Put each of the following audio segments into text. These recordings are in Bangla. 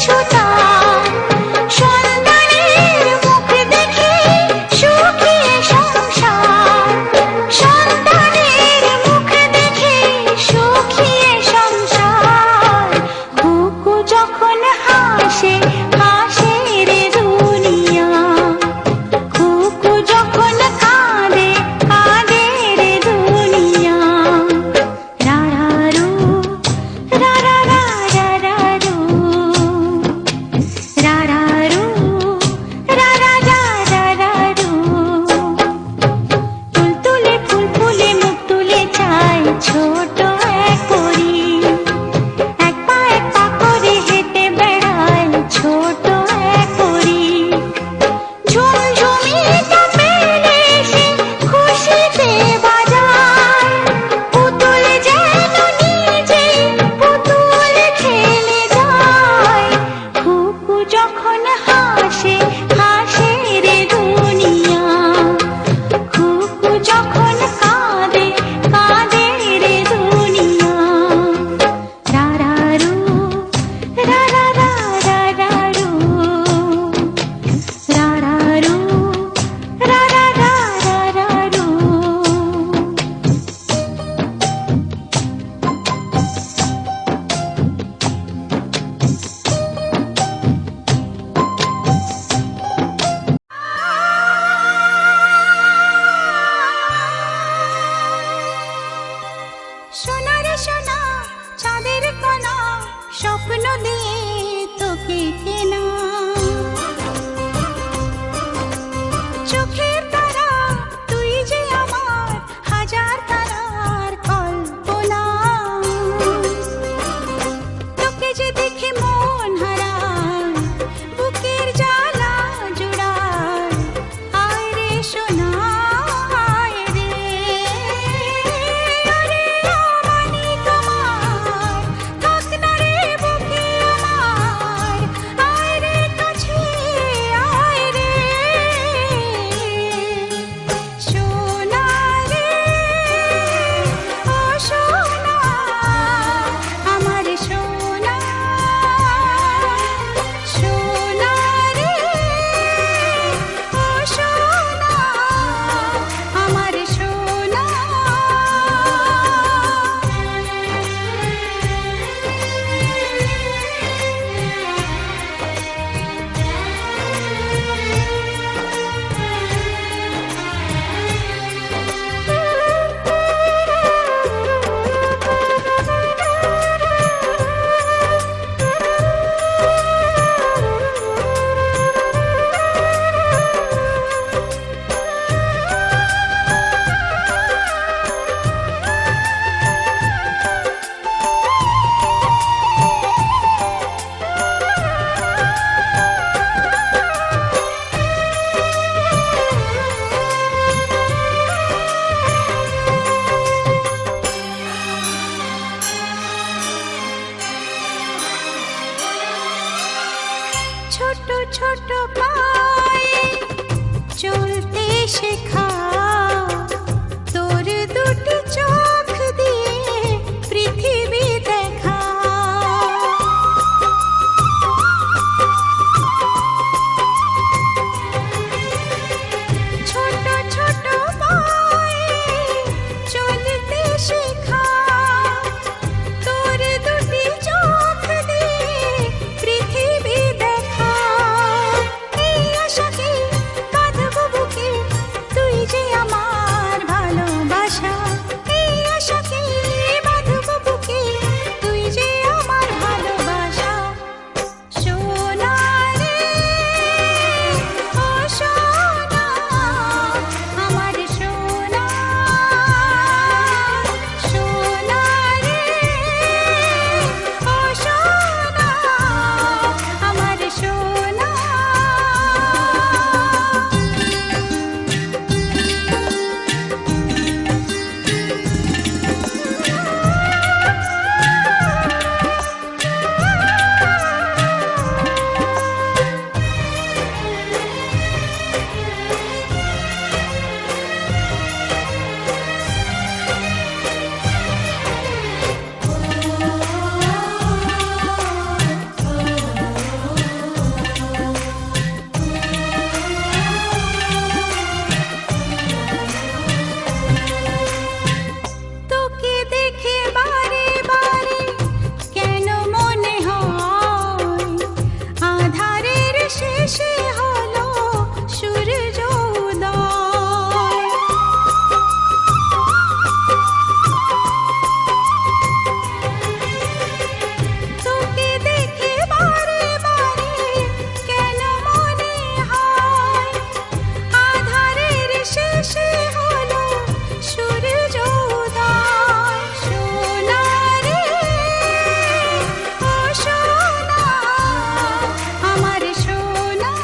কিছুটা সন্তানের মুখ ছোট ছোট পায়ে চলতে শেখা, তোর দুটি চোখ দিয়ে পৃথিবী দেখা। ছোট ছোট পায়ে চলতে শেখা, তোর দুটি চোখ দিয়ে পৃথিবী দেখা। এই আশাকে বাঁধবো বুকে, তুই যে আমার ভালোবাসা। এই আশাকে বাঁধবো বুকে, তুই যে আমার ভালোবাসা। সোনা রে ও সোনা, আমার সোনা। সোনা রে ও সোনা, আমার সোনা। তোকে দেখে বারে বারে কেন মনে হয় আঁধারের শেষে হলো সূর্য উদয়। তোকে দেখে বারে বারে কেন মনে হয় আঁধারের শেষে হলো সূর্য উদয়। সোনা রে ও সোনা, আমার সোনা।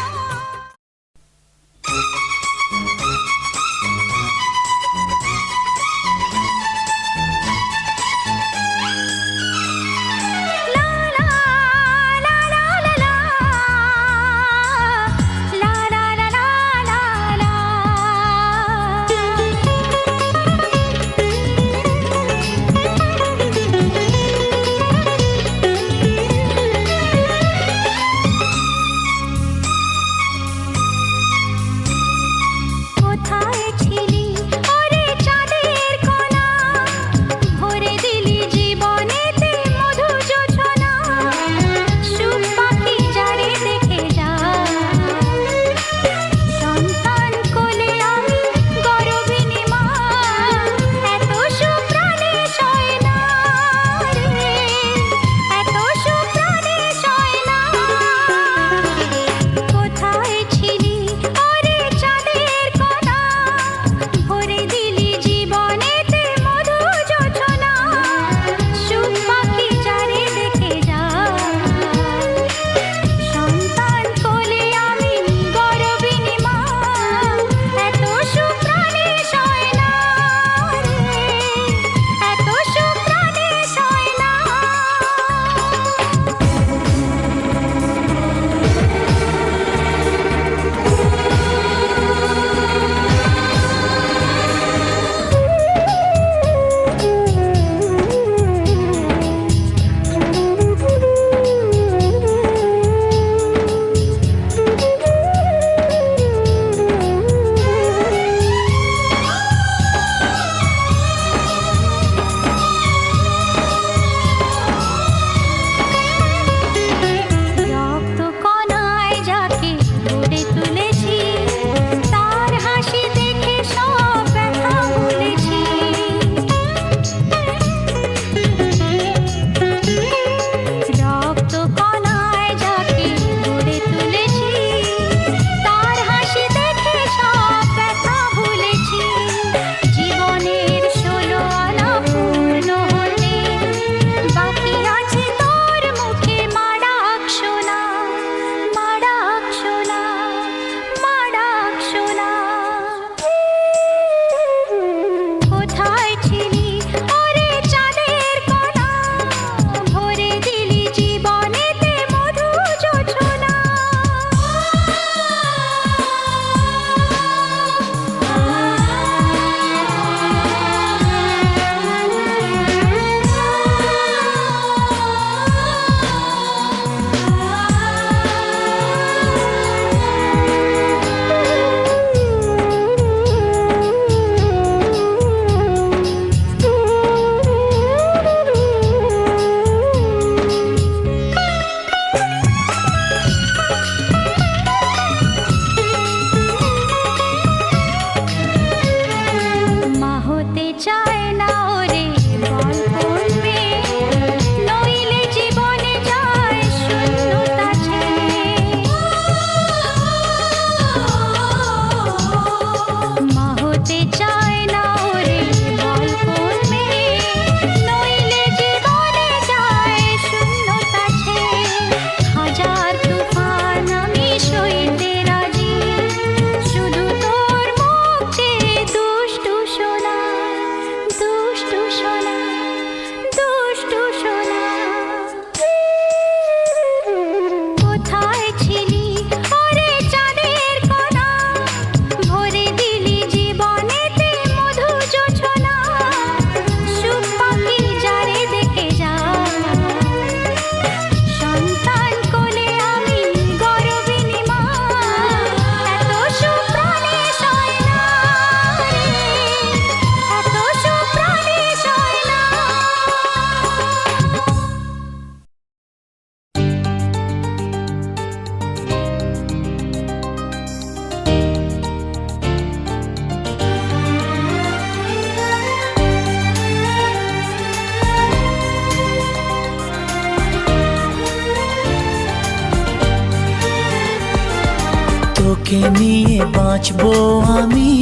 তোকে নিয়ে বাঁচবো আমি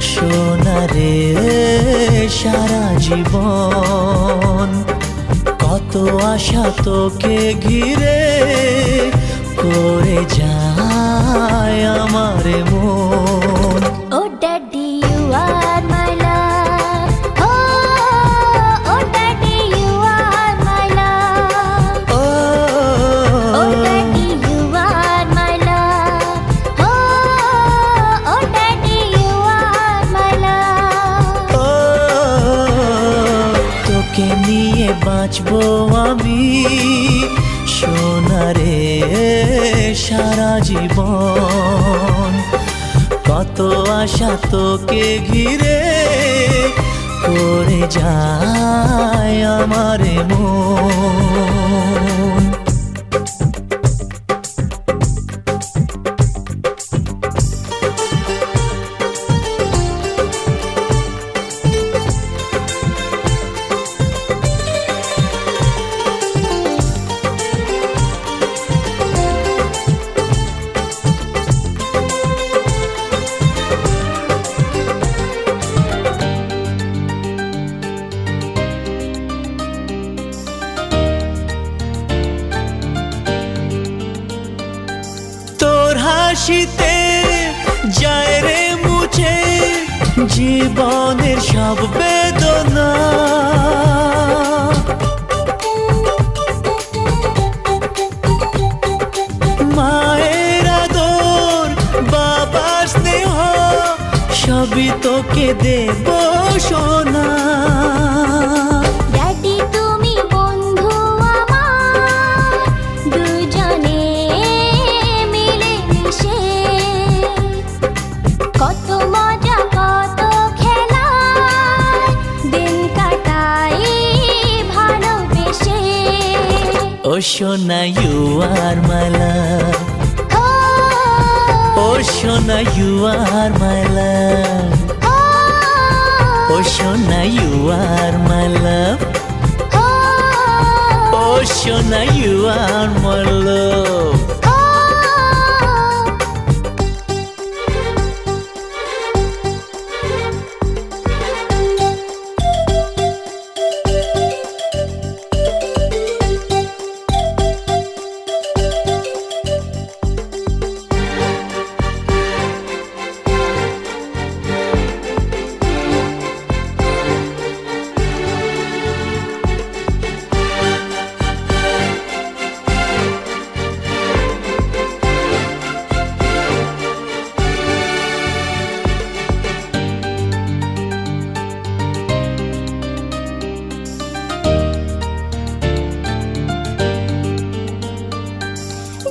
সোনারে সারা জীবন। কত আশা তোকে ঘিরে করে যায় আমার মন। Oh daddy, you are my love. Oh, oh daddy, you are my love. Oh daddy, you are my love. Oh daddy, you are my love. তোকে নিয়ে বাঁচবো আমি সোনারে সারা জীবন। কত আশা তোকে ঘিরে করে যায় আমার মন। হাসিতে যায় রে মুছে জীবনের সব বেদনা। মায়ের আদর বাবার স্নেহ সবই তোকে দেব সোনা। Daddy, তুমি বন্ধু আমার, দুজনে মিলে মিশে কত মজা কত খেলা দিন কাটাই ভালোবেসে। ও সোনা you are my love. ও সোনা you are my love. ও সোনা you are my love. ও সোনা you are my love.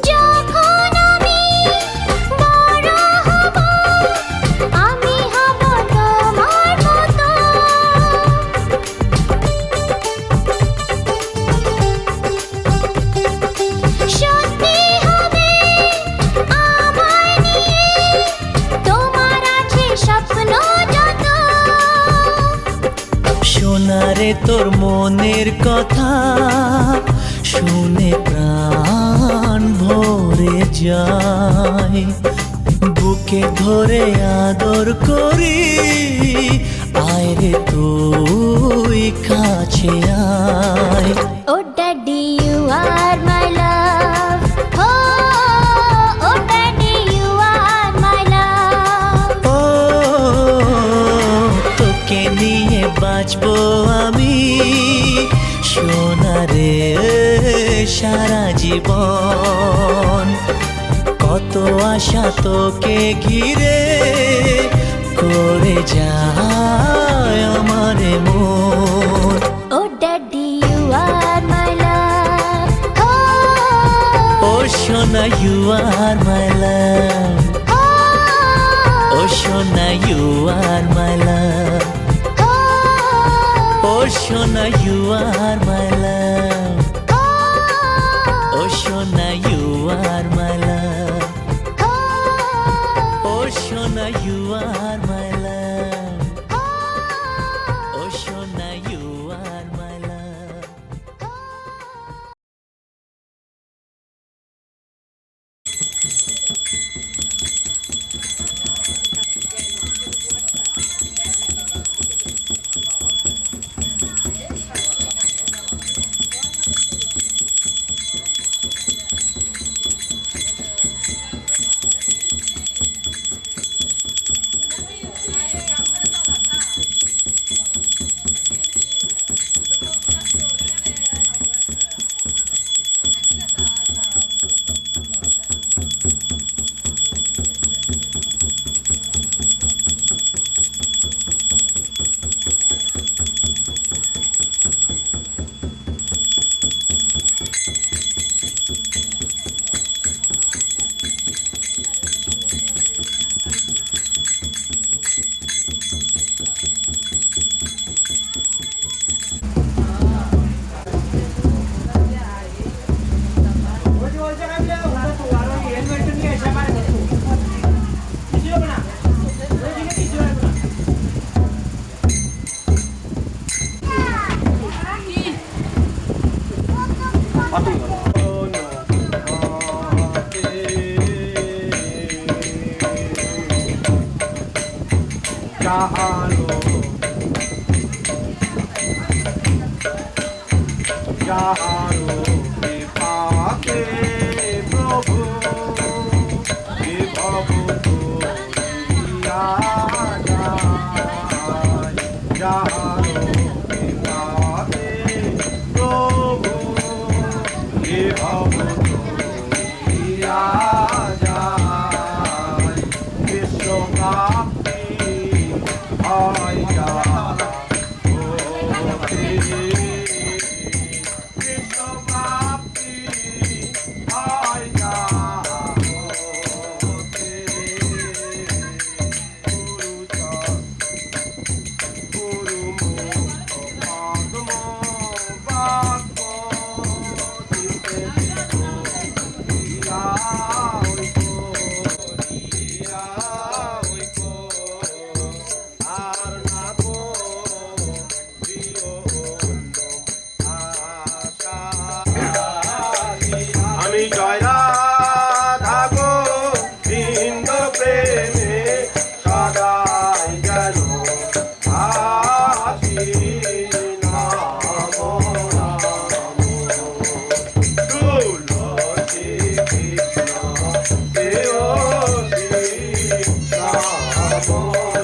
যখন আমি বড় হব আমি হব তোমার মতো। সত্যি হবে আমায় নিয়ে তোমার আছে স্বপ্ন যত। সোনারে তোর মনের কথা শুনে প্রাণ ভরে যায়। বুকে ধরে আদর করি আয় রে তুই কাছে আয়। Oh daddy, you are my love. Oh daddy, you are my love. ও তোকে নিয়ে বাঁচবো আমি সোনারে সারা জীবন। কত আশা তোকে ঘিরে করে যায় আমার মন। Oh daddy, you are my love. ও সোনা you are my love. ও সোনা you are my love. ও সোনা you are my love. ও সোনা you are my love. ও সোনা you are my love. ও সোনা you are my love. যাহারো যাহারো কৃপাতে প্রভু বিভব করিয়া যায় যাহারো কৃপাতে প্রভু বিভব করিয়া যায় বিশ্বপ্রাপ্তি হয় যায় বিশ্বপ্রাপ্তি হয় যায় গুরু মুখ পদ্ম বাক্য দিতে আর না গো আমি জয় রাধা গোবিন্দ প্রেমে সদাই যেন আসি নাম তুলসী কৃষ্ণ দেওসী নাম তুলসী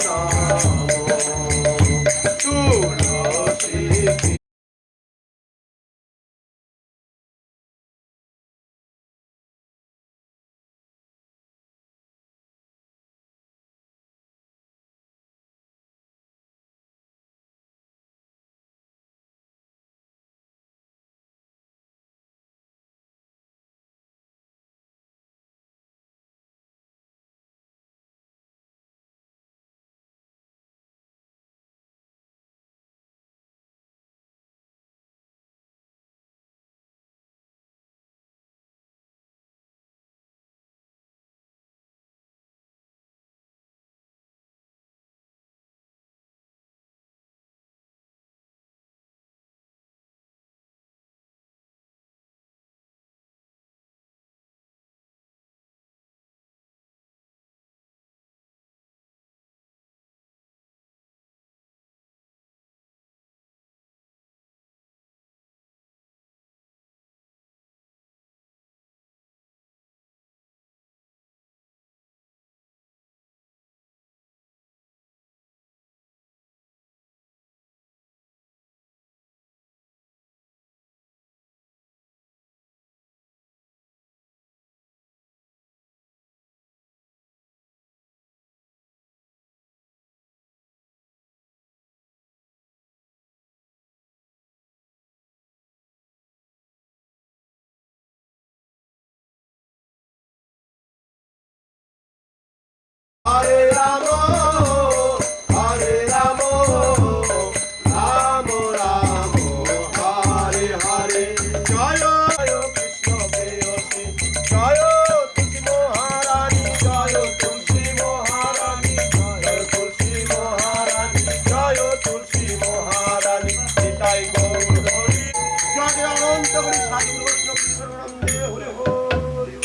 হরে রাম রাম রাম হরে হরে জয় জয় কৃষ্ণ প্রেয়সী জয় তুলসী মহারানী জয় তুলসী মহারানী জয় তুলসী মহারানী জয় তুলসী মহারানী নিতাই গৌর হরি জয় অনন্ত হরি সাধু বৈষ্ণব কৃষ্ণানন্দে হরি হরি।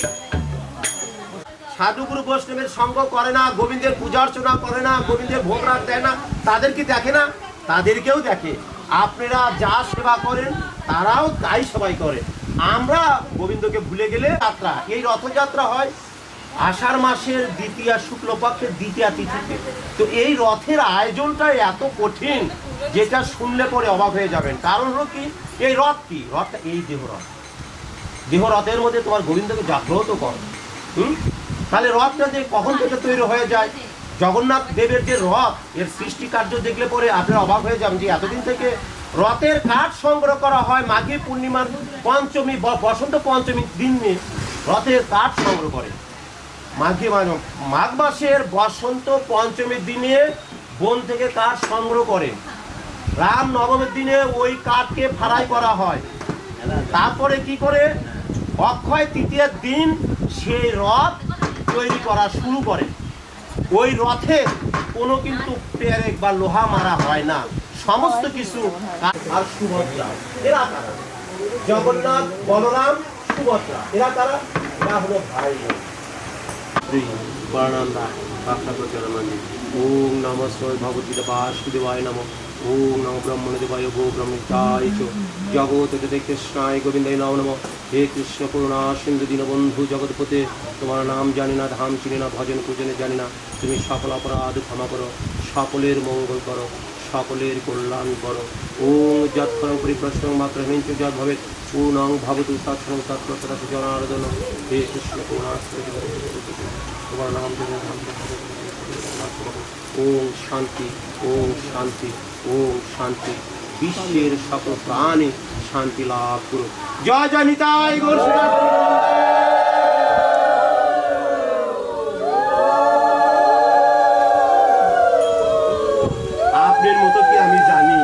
সাধুগুরু বৈষ্ণবের সঙ্গ করে না, গোবিন্দের পূজা অর্চনা করে না, গোবিন্দের ভোগ রাগ দেয় না, তাদের কি দেখে না? তাদেরকেও দেখে। আপনারা যা সেবা করেন তারাও তাই সবাই করে। আমরা গোবিন্দকে ভুলে গেলে যাত্রা, এই রথযাত্রা হয় আষাঢ় মাসের দ্বিতীয়া শুক্লপক্ষের দ্বিতীয়া তিথিতে। তো এই রথের আয়োজনটা এত কঠিন যেটা শুনলে পরে অবাক হয়ে যাবেন। কারণ হলো কি, এই রথ কি? রথটা এই দেহরথ। দেহরথের মধ্যে তোমার গোবিন্দকে জাগ্রত করো। তাহলে রথটা যে কখন থেকে তৈরি হয়ে যায়, জগন্নাথ দেবের যে রথ, এর সৃষ্টি কার্য দেখলে পরে আপনারা অবাক হয়ে যাবেন যে এতদিন থেকে রথের কাঠ সংগ্রহ করা হয় মাঘী পূর্ণিমার পঞ্চমী, বসন্ত পঞ্চমী দিনে রথের কাঠ সংগ্রহ করে। মাঘ মাসের বসন্ত পঞ্চমীর দিনে বন থেকে কাঠ সংগ্রহ করে। রাম নবমীর দিনে ওই কাঠকে ফাড়াই করা হয়। তারপরে কি করে, অক্ষয় তৃতীয়ার দিন সেই রথ তৈরি করা শুরু করে। ওই রথে কোনো কিন্তু পেরেক বা লোহা মারা হয় না, সমস্ত কিছু। আর সুভদ্রা, এরা কারা? জগন্নাথ, বলরাম, সুভদ্রা, এরা কারা? এরা হলো ভাই বোন। ওম নমঃ ভগবতে বাসুদেবায় নমঃ। ওম নমঃ ব্রহ্মণদেবায় গো ব্রহ্মচায় চ জগৎ কৃষ্ণায় গোবিন্দায় নমঃ নমঃ। হে কৃষ্ণ করুণা সিন্ধু দীনবন্ধু জগৎপতে, তোমার নাম জানি না, ধাম চিনি না, ভজন পূজনে জানি না, তুমি সকল অপরাধ ক্ষমা করো, সকলের মঙ্গল করো, সকলের কল্যাণ করো। ওম যৎক্ষরং পরিপ্রশ্নং মাত্র হিঞ্চ যৎ ভবেৎ পূর্ণং ভবতু তৎক্ষণং তৎপ্রসাদ জনার্দন। হে কৃষ্ণ করুণা সিন্ধু তোমার নাম জানি না, ধাম ওম শান্তি, ওম শান্তি, ওম শান্তি। বিশ্বের সকল প্রাণী শান্তি লাভ করো। জয় জয় নিতাই গৌর সনাতন। আপনার মতো কি আমি জানি?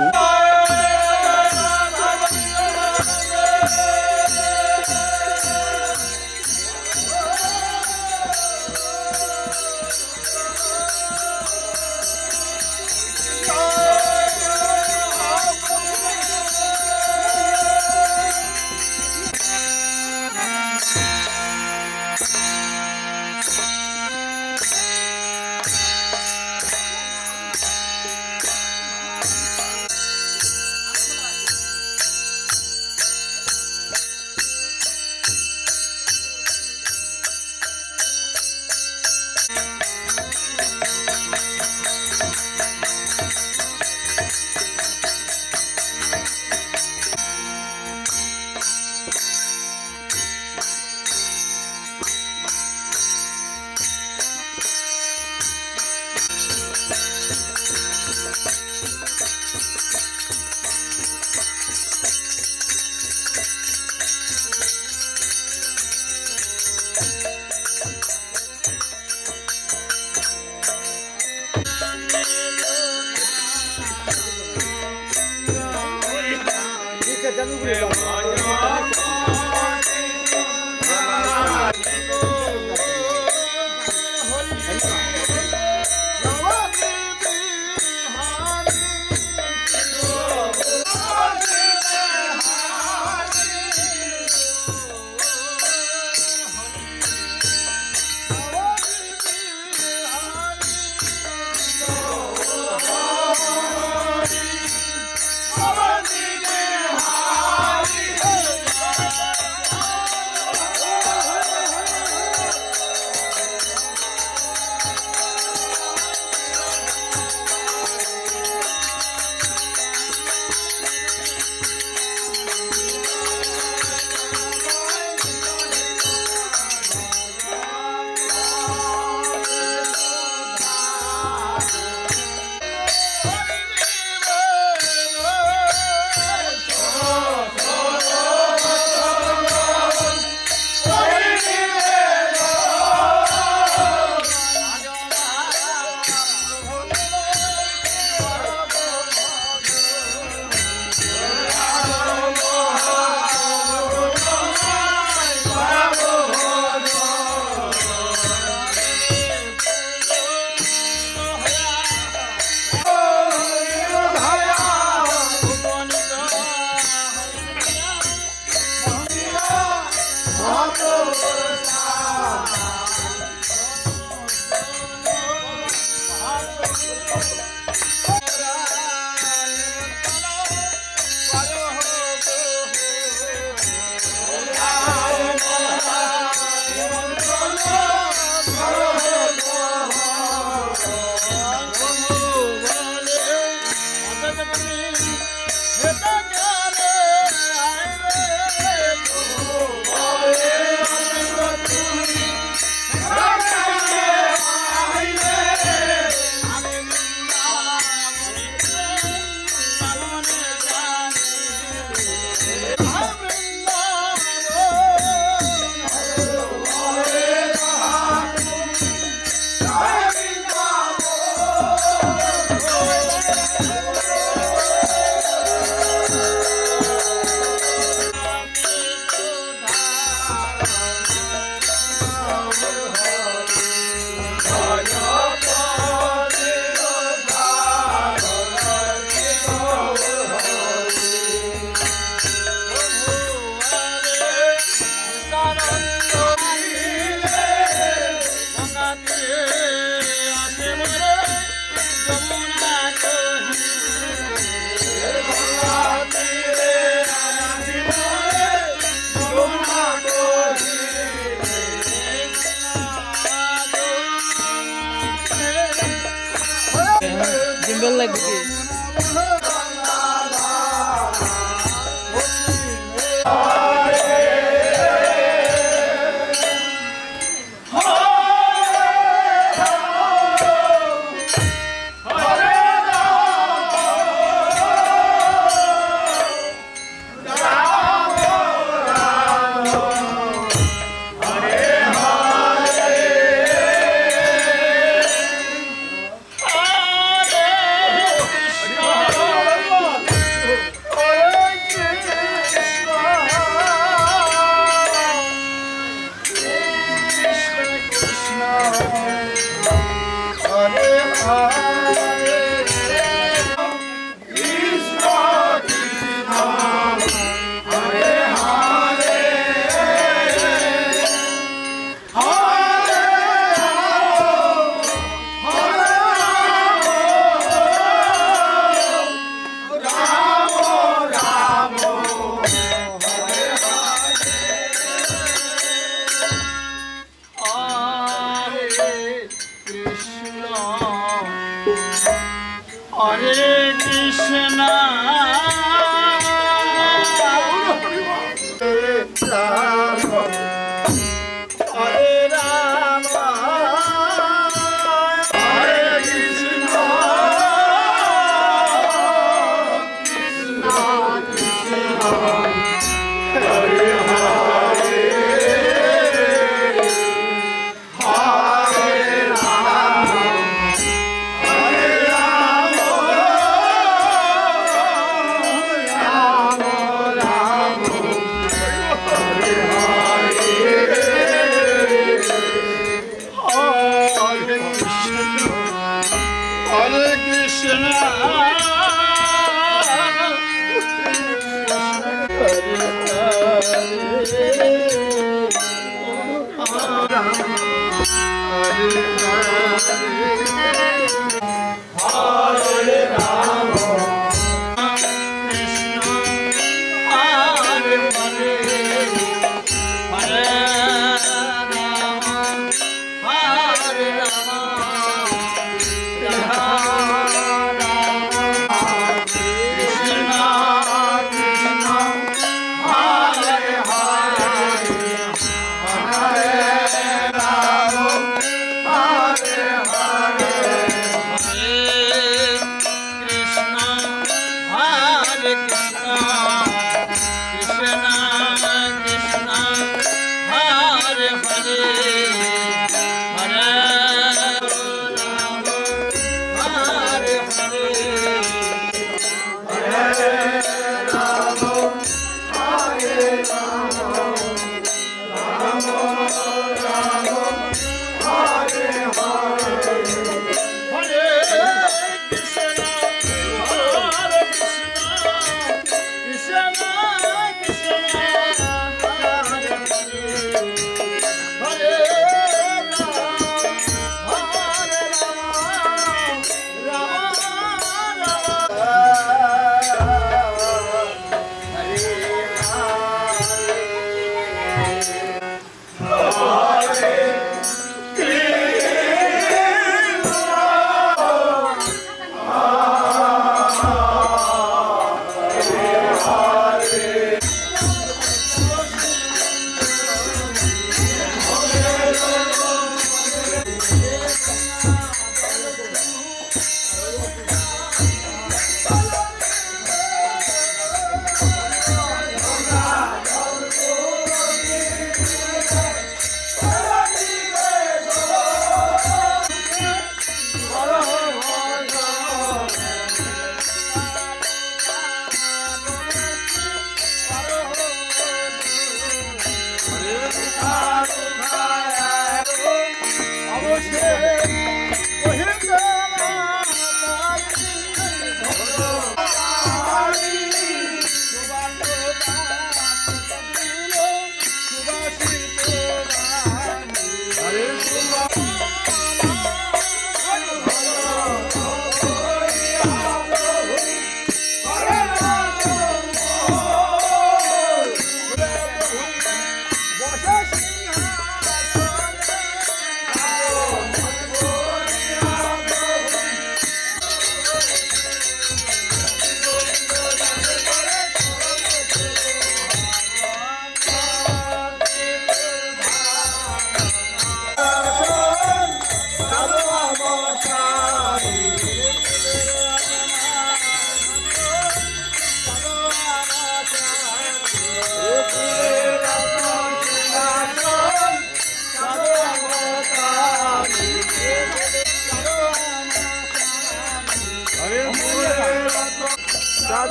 ভালো লাগবে।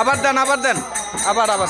আবার দেন, আবার দেন, আবার আবার।